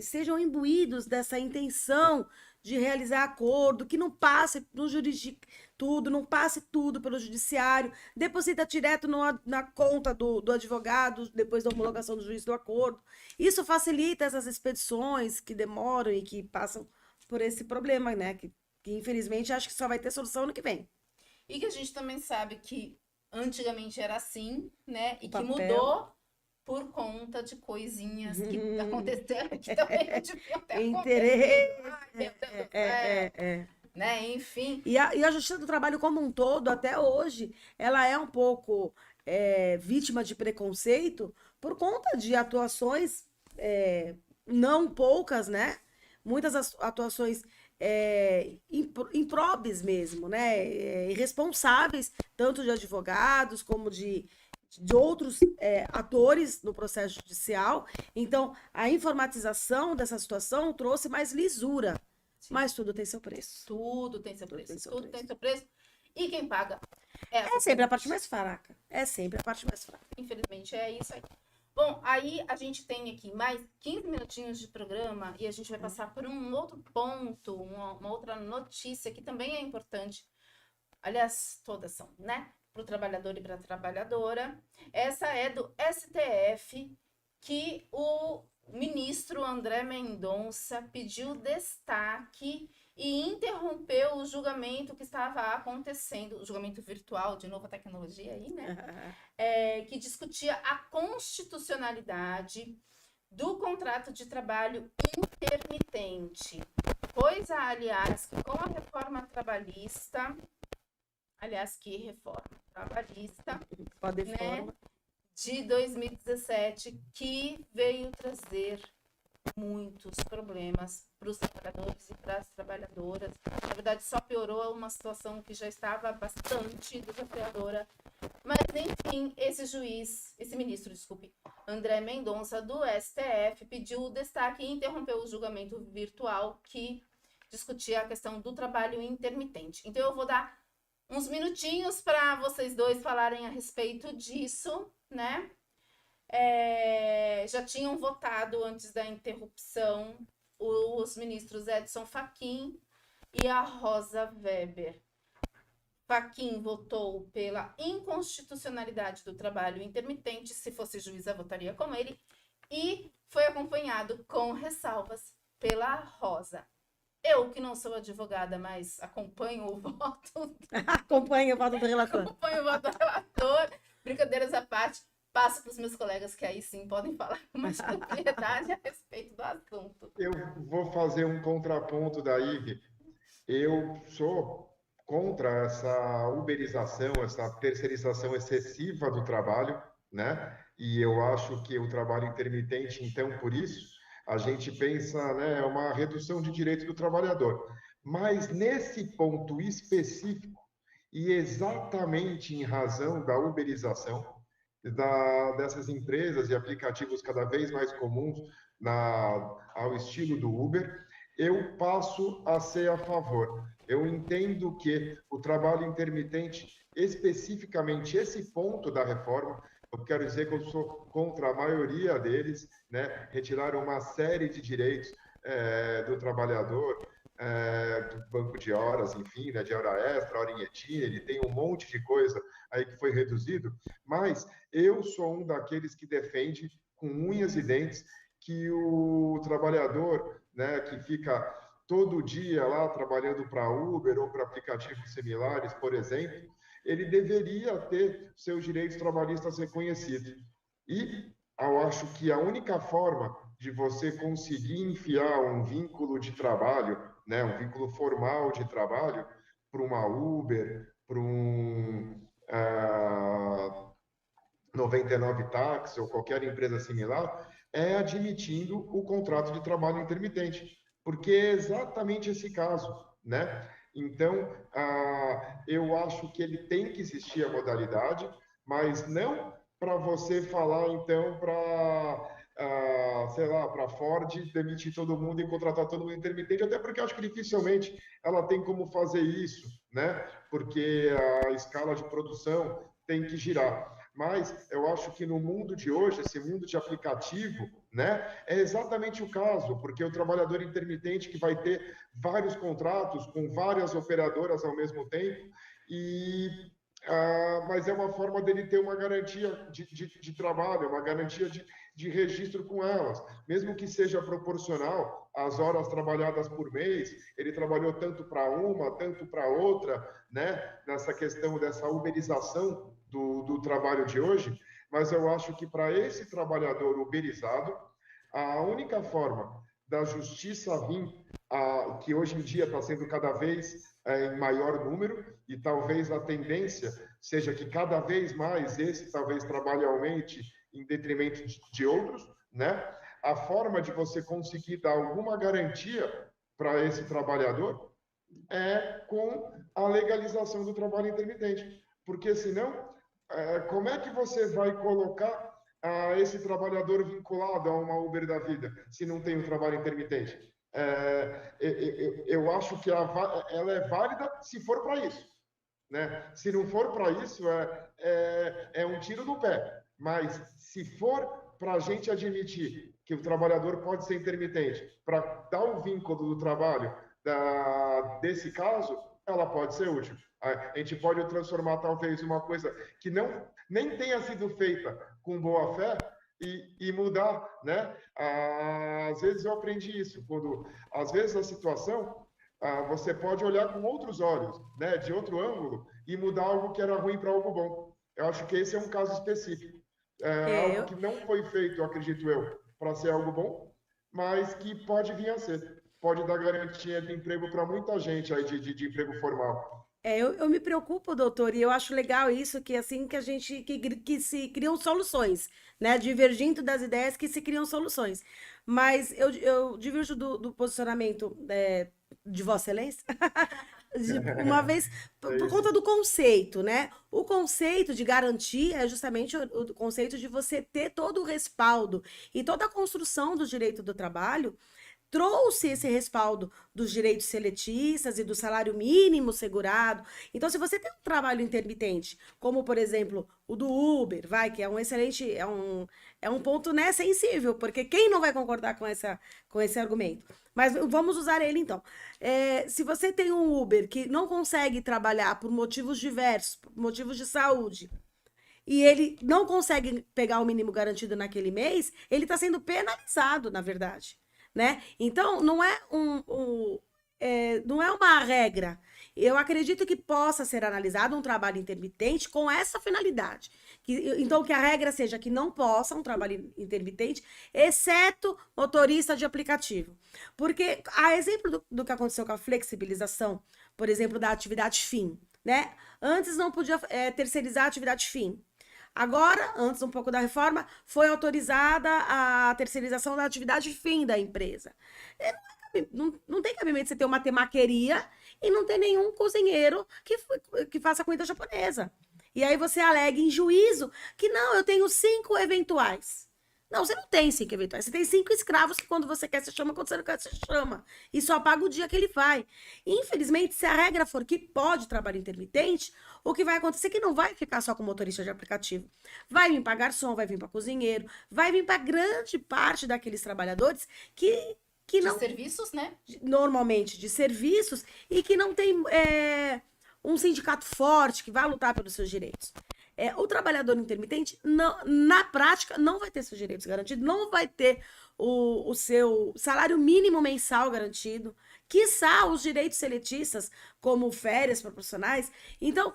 sejam imbuídos dessa intenção de realizar acordo, que não passe não passe tudo pelo judiciário, deposita direto na conta do advogado, depois da homologação do juiz do acordo. Isso facilita essas expedições que demoram e que passam por esse problema, né? Que infelizmente acho que só vai ter solução no que vem. E que a gente também sabe que antigamente era assim, né? E que Papel. mudou por conta de coisinhas que aconteceram que também não deviam ter Interesse. acontecido. Ai, meu Deus do céu. Né? Enfim. E a Justiça do Trabalho como um todo, até hoje, ela é um pouco vítima de preconceito por conta de atuações não poucas, né? Muitas atuações improbes mesmo, né? Irresponsáveis, tanto de advogados como de outros atores no processo judicial. Então, a informatização dessa situação trouxe mais lisura. Sim. Mas tudo tem seu preço. Tudo tem seu preço. Tudo tem seu preço. E quem paga é sempre a parte mais fraca. É sempre a parte mais fraca. Infelizmente, é isso aí. Bom, aí a gente tem aqui mais 15 minutinhos de programa e a gente vai passar por um outro ponto, uma outra notícia que também é importante. Aliás, todas são, né? Para o trabalhador e para a trabalhadora. Essa é do STF, que o ministro André Mendonça pediu destaque e interrompeu o julgamento que estava acontecendo, o julgamento virtual, de novo a tecnologia aí, né? Que discutia a constitucionalidade do contrato de trabalho intermitente. Coisa, aliás, que com a reforma trabalhista, né, de 2017, que veio trazer muitos problemas para os trabalhadores e para as trabalhadoras. Na verdade, só piorou uma situação que já estava bastante desafiadora. Mas, enfim, esse ministro, André Mendonça, do STF, pediu o destaque e interrompeu o julgamento virtual que discutia a questão do trabalho intermitente. Então, eu vou dar uns minutinhos para vocês dois falarem a respeito disso, né? Já tinham votado antes da interrupção os ministros Edson Fachin e a Rosa Weber. Fachin votou pela inconstitucionalidade do trabalho intermitente, se fosse juíza, votaria com ele, e foi acompanhado com ressalvas pela Rosa. Eu, que não sou advogada, mas acompanho o voto. Acompanho o voto do relator. Acompanho o voto do relator. Brincadeiras à parte, passo para os meus colegas que aí sim podem falar com mais propriedade a respeito do assunto. Eu vou fazer um contraponto da Ive. Eu sou contra essa uberização, essa terceirização excessiva do trabalho, né? E eu acho que o trabalho intermitente, então, por isso, a gente pensa, né, uma redução de direito do trabalhador. Mas nesse ponto específico, E exatamente em razão da uberização, dessas empresas e aplicativos cada vez mais comuns ao estilo do Uber, eu passo a ser a favor. Eu entendo que o trabalho intermitente, especificamente esse ponto da reforma, eu quero dizer que eu sou contra a maioria deles, né? Retiraram uma série de direitos do trabalhador, do banco de horas, enfim, né? De hora extra, hora em etinha, ele tem um monte de coisa aí que foi reduzido, mas eu sou um daqueles que defende com unhas e dentes que o trabalhador, né, que fica todo dia lá trabalhando para Uber ou para aplicativos similares, por exemplo, ele deveria ter seus direitos trabalhistas reconhecidos. E eu acho que a única forma de você conseguir enfiar um vínculo de trabalho, né, um vínculo formal de trabalho, para uma Uber, para um 99 Táxi ou qualquer empresa similar, é admitindo o contrato de trabalho intermitente, porque é exatamente esse caso, né? Então, eu acho que ele tem que existir a modalidade, mas não para você falar, então, sei lá, para a Ford demitir todo mundo e contratar todo mundo intermitente, até porque eu acho que dificilmente ela tem como fazer isso, né? Porque a escala de produção tem que girar. Mas eu acho que no mundo de hoje, esse mundo de aplicativo, né, é exatamente o caso, porque o trabalhador intermitente que vai ter vários contratos com várias operadoras ao mesmo tempo, mas é uma forma dele ter uma garantia de trabalho, uma garantia de registro com elas, mesmo que seja proporcional às horas trabalhadas por mês, ele trabalhou tanto para uma, tanto para outra, né, nessa questão dessa uberização do trabalho de hoje, mas eu acho que para esse trabalhador uberizado, a única forma da justiça vir, que hoje em dia está sendo cada vez em maior número, e talvez a tendência seja que cada vez mais esse talvez trabalhe aumente em detrimento de outros, né? A forma de você conseguir dar alguma garantia para esse trabalhador é com a legalização do trabalho intermitente, porque senão como é que você vai colocar esse trabalhador vinculado a uma Uber da vida, se não tem um trabalho intermitente? Eu acho que ela é válida se for para isso, né? Se não for para isso, é um tiro no pé. Mas se for para a gente admitir que o trabalhador pode ser intermitente, para dar o vínculo do trabalho desse caso, ela pode ser útil. A gente pode transformar talvez uma coisa que nem tenha sido feita com boa fé e mudar, né? Às vezes eu aprendi isso, às vezes a situação você pode olhar com outros olhos, né? De outro ângulo e mudar algo que era ruim para algo bom. Eu acho que esse é um caso específico. Algo que não foi feito, acredito eu, para ser algo bom, mas que pode vir a ser. Pode dar garantia de emprego para muita gente aí de emprego formal. Eu me preocupo, doutor, e eu acho legal isso, que assim que a gente, que se criam soluções, né, divergindo das ideias que se criam soluções, mas eu diverjo do posicionamento de Vossa Excelência, uma vez, por conta do conceito, né, o conceito de garantia é justamente o conceito de você ter todo o respaldo e toda a construção do direito do trabalho, trouxe esse respaldo dos direitos seletistas e do salário mínimo segurado. Então, se você tem um trabalho intermitente, como, por exemplo, o do Uber, que é um excelente, é um ponto, né, sensível, porque quem não vai concordar com esse argumento? Mas vamos usar ele, então. Se você tem um Uber que não consegue trabalhar por motivos diversos, por motivos de saúde, e ele não consegue pegar o mínimo garantido naquele mês, ele está sendo penalizado, na verdade. Né? Então, não é uma regra. Eu acredito que possa ser analisado um trabalho intermitente com essa finalidade. Então, que a regra seja que não possa um trabalho intermitente, exceto motorista de aplicativo. Porque, a exemplo do que aconteceu com a flexibilização, por exemplo, da atividade fim, né? Antes não podia terceirizar a atividade fim. Agora, antes um pouco da reforma, foi autorizada a terceirização da atividade fim da empresa. Não tem cabimento você ter uma temaqueria e não tem nenhum cozinheiro que faça comida japonesa. E aí você alega em juízo que não, eu tenho 5 eventuais. Não, você não tem 5 eventuais. Você tem 5 escravos que quando você quer, você chama, quando você não quer, você chama. E só paga o dia que ele vai. Infelizmente, se a regra for que pode trabalho intermitente, o que vai acontecer é que não vai ficar só com motorista de aplicativo. Vai vir para garçom, vai vir para cozinheiro, vai vir para grande parte daqueles trabalhadores que não... De serviços, né? Normalmente de serviços e que não tem um sindicato forte que vai lutar pelos seus direitos. O trabalhador intermitente, na prática, não vai ter seus direitos garantidos, não vai ter o seu salário mínimo mensal garantido, quiçá os direitos seletistas, como férias para profissionais. Então,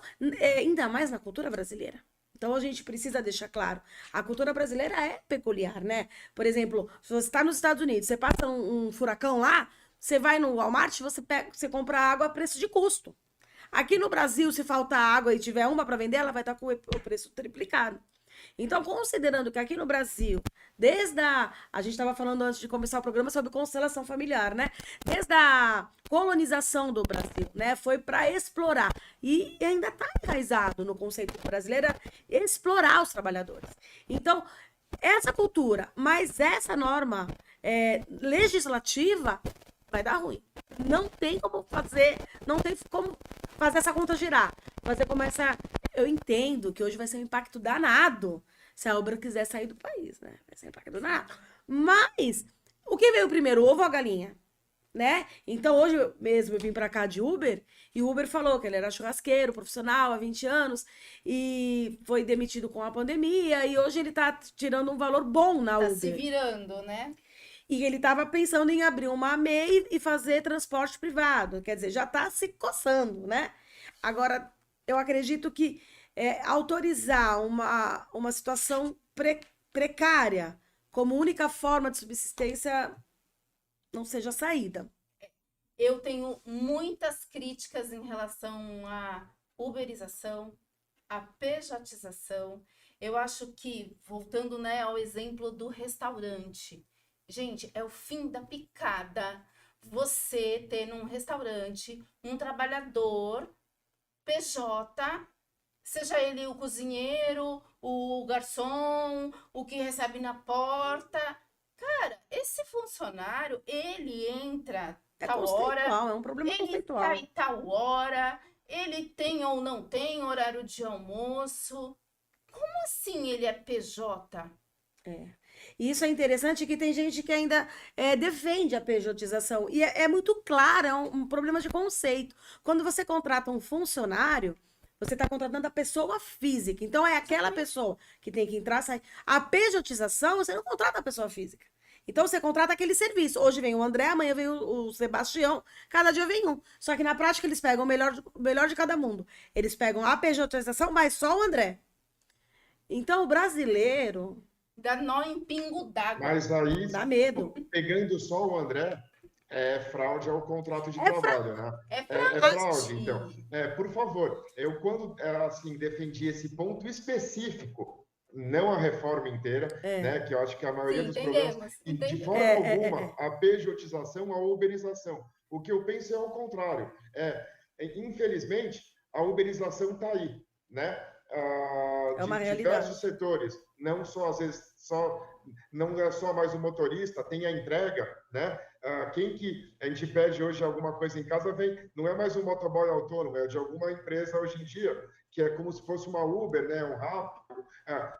ainda mais na cultura brasileira. Então, a gente precisa deixar claro, a cultura brasileira é peculiar, né? Por exemplo, se você está nos Estados Unidos, você passa um furacão lá, você vai no Walmart, você compra água a preço de custo. Aqui no Brasil, se faltar água e tiver uma para vender, ela vai estar com o preço triplicado. Então, considerando que aqui no Brasil, a gente estava falando antes de começar o programa sobre constelação familiar, né? Desde a colonização do Brasil, né? Foi para explorar. E ainda está enraizado no conceito brasileiro explorar os trabalhadores. Então, essa cultura, mas essa norma legislativa vai dar ruim. Não tem como fazer essa conta girar. Você começa... Eu entendo que hoje vai ser um impacto danado se a Uber quiser sair do país, né? Vai ser um impacto danado. Mas, o que veio primeiro, o ovo ou a galinha? Né? Então, hoje mesmo eu vim pra cá de Uber e o Uber falou que ele era churrasqueiro, profissional, há 20 anos e foi demitido com a pandemia e hoje ele tá tirando um valor bom na Uber. Tá se virando, né? E ele estava pensando em abrir uma MEI e fazer transporte privado. Quer dizer, já está se coçando, né? Agora, eu acredito que autorizar uma situação precária como única forma de subsistência não seja a saída. Eu tenho muitas críticas em relação à uberização, à pejotização. Eu acho que, voltando, né, ao exemplo do restaurante, gente, é o fim da picada você ter num restaurante um trabalhador PJ, seja ele o cozinheiro, o garçom, o que recebe na porta. Cara, esse funcionário, ele entra tal hora, É um problema ele conceitual. sai tal hora, ele tem ou não tem horário de almoço. Como assim ele é PJ? E isso é interessante que tem gente que ainda defende a pejotização. E é muito claro, é um problema de conceito. Quando você contrata um funcionário, você está contratando a pessoa física. Então, é aquela pessoa que tem que entrar e sair. A pejotização, você não contrata a pessoa física. Então, você contrata aquele serviço. Hoje vem o André, amanhã vem o Sebastião, cada dia vem um. Só que na prática, eles pegam o melhor de cada mundo. Eles pegam a pejotização, mas só o André. Então, o brasileiro... Dá nó em pingo d'água. Mas aí, dá medo. Pegando só o André, é fraude ao contrato de trabalho, né? É fraude, então. Por favor, eu quando assim, defendi esse ponto específico, não a reforma inteira, né? Que eu acho que a maioria dos problemas, e de forma alguma, a pejotização, a uberização. O que eu penso é ao contrário. Infelizmente, a uberização está aí, né? uma De realidade. diversos setores, não só às vezes não é só mais o motorista, tem a entrega, né? Quem que a gente pede hoje alguma coisa em casa não é mais um motoboy autônomo, é de alguma empresa hoje em dia, que é como se fosse uma Uber, né? Um Rappi,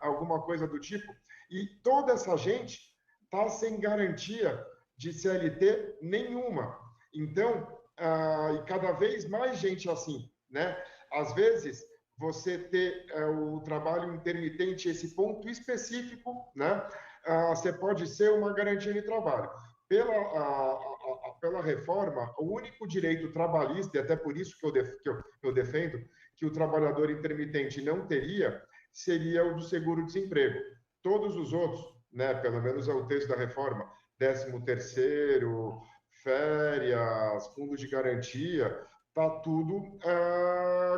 alguma coisa do tipo. E toda essa gente está sem garantia de CLT nenhuma. Então, e cada vez mais gente assim, né? Às vezes você ter o trabalho intermitente, esse ponto específico, né? Você pode ser uma garantia de trabalho. Pela reforma, o único direito trabalhista, e até por isso que eu defendo que o trabalhador intermitente não teria, seria o do seguro-desemprego. Todos os outros, né? Pelo menos é o texto da reforma, 13º, férias, fundo de garantia, está tudo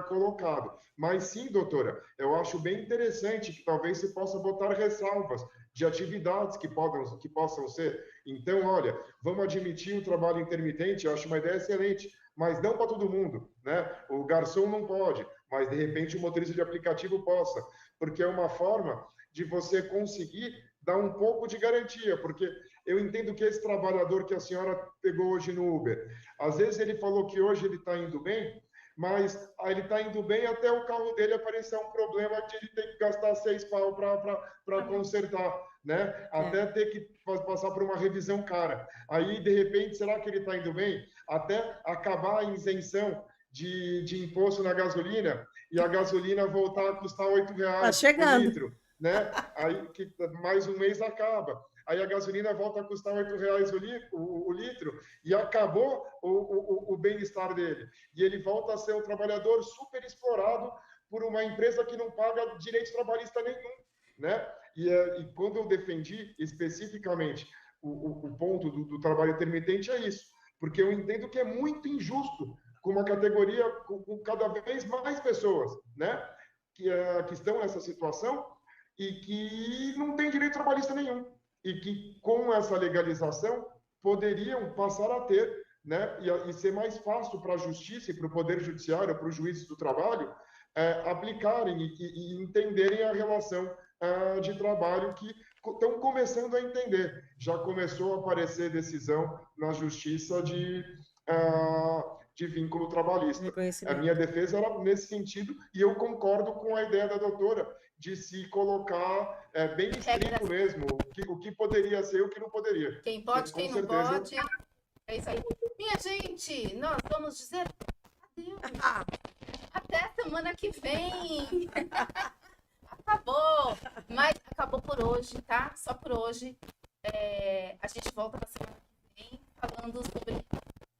colocado. Mas sim, doutora, eu acho bem interessante que talvez se possa botar ressalvas de atividades que possam ser. Então, olha, vamos admitir o trabalho intermitente, eu acho uma ideia excelente, mas não para todo mundo, né? O garçom não pode, mas de repente o motorista de aplicativo possa, porque é uma forma de você conseguir dar um pouco de garantia, porque eu entendo que esse trabalhador que a senhora pegou hoje no Uber, às vezes ele falou que hoje ele está indo bem, mas ele está indo bem até o carro dele aparecer um problema de ele ter que gastar 6 pau para consertar, né? Até ter que passar por uma revisão cara. Aí, de repente, será que ele está indo bem? Até acabar a isenção de imposto na gasolina e a gasolina voltar a custar R$8 Tá chegando. por litro, né? Aí que mais um mês acaba. Aí a gasolina volta a custar R$8 o litro e acabou o bem-estar dele. E ele volta a ser um trabalhador super explorado por uma empresa que não paga direito trabalhista nenhum, né? E quando eu defendi especificamente o ponto do trabalho intermitente é isso, porque eu entendo que é muito injusto com uma categoria com cada vez mais pessoas, né? Que estão nessa situação e que não tem direito trabalhista nenhum. E que com essa legalização poderiam passar a ter, né, e ser mais fácil para a justiça e para o poder judiciário, para os juízes do trabalho, aplicarem e entenderem a relação de trabalho que estão começando a entender. Já começou a aparecer decisão na justiça de vínculo trabalhista. A minha defesa era nesse sentido e eu concordo com a ideia da doutora de se colocar bem estrito mesmo, o que poderia ser e o que não poderia. Quem pode, quem não pode. É isso aí. Minha gente, nós vamos dizer adeus. Até semana que vem. Acabou. Mas acabou por hoje, tá? Só por hoje. A gente volta na semana que vem falando sobre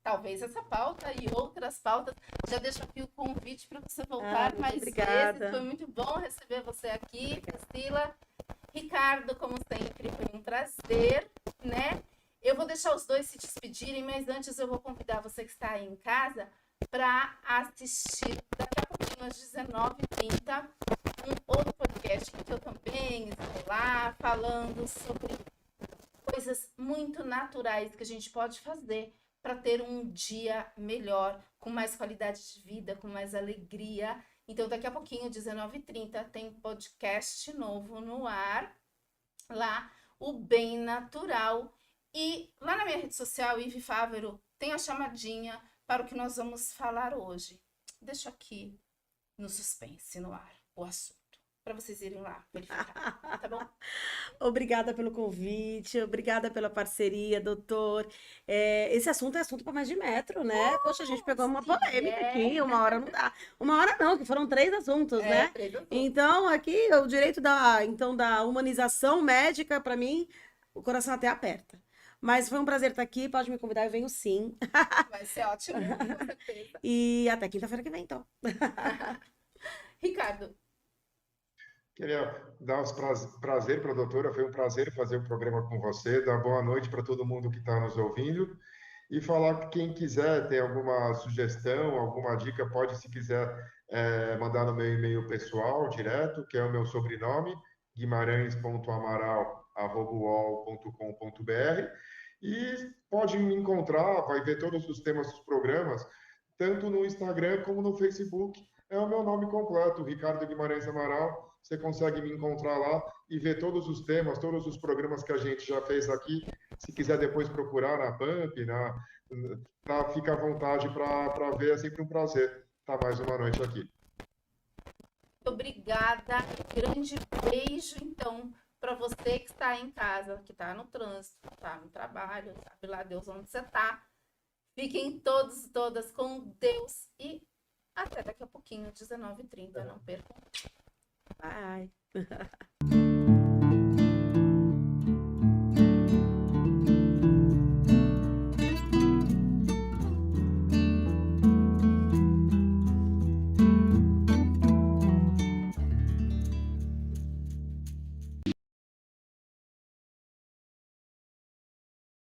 talvez essa pauta e outras pautas. Já deixo aqui o convite para você voltar mais vezes. Foi muito bom receber você aqui, Priscila. Ricardo, como sempre, foi um prazer, né? Eu vou deixar os dois se despedirem, mas antes eu vou convidar você que está aí em casa para assistir daqui a pouquinho às 19h30 um outro podcast que eu também estou lá falando sobre coisas muito naturais que a gente pode fazer para ter um dia melhor, com mais qualidade de vida, com mais alegria. Então, daqui a pouquinho, 19h30, tem podcast novo no ar, lá, o Bem Natural. E lá na minha rede social, Ive Fávero, tem a chamadinha para o que nós vamos falar hoje. Deixo aqui no suspense, no ar, o assunto, para vocês irem lá verificar, tá bom? Obrigada pelo convite, obrigada pela parceria, doutor. Esse assunto é assunto para mais de metro, né? Poxa, a gente pegou uma polêmica aqui, uma hora não dá. Uma hora não, que foram 3 assuntos, né? 3 assuntos. Então, aqui, o direito da humanização médica, para mim, o coração até aperta. Mas foi um prazer estar aqui, pode me convidar, eu venho sim. Vai ser ótimo, com certeza. E até quinta-feira que vem, então. Ricardo. Queria dar os prazer para a doutora, foi um prazer fazer o programa com você, dar boa noite para todo mundo que está nos ouvindo e falar que quem quiser ter alguma sugestão, alguma dica, pode, se quiser, mandar no meu e-mail pessoal, direto, que é o meu sobrenome, guimarães.amaral@uol.com.br, e pode me encontrar, vai ver todos os temas dos programas, tanto no Instagram como no Facebook. É o meu nome completo, Ricardo Guimarães Amaral. Você consegue me encontrar lá e ver todos os temas, todos os programas que a gente já fez aqui. Se quiser depois procurar na Pump, fica à vontade para ver, é sempre um prazer estar mais uma noite aqui. Obrigada, grande beijo, então, para você que está em casa, que está no trânsito, está no trabalho, sabe lá Deus onde você está. Fiquem todos e todas com Deus e até daqui a pouquinho, 19h30, não percam. Bye.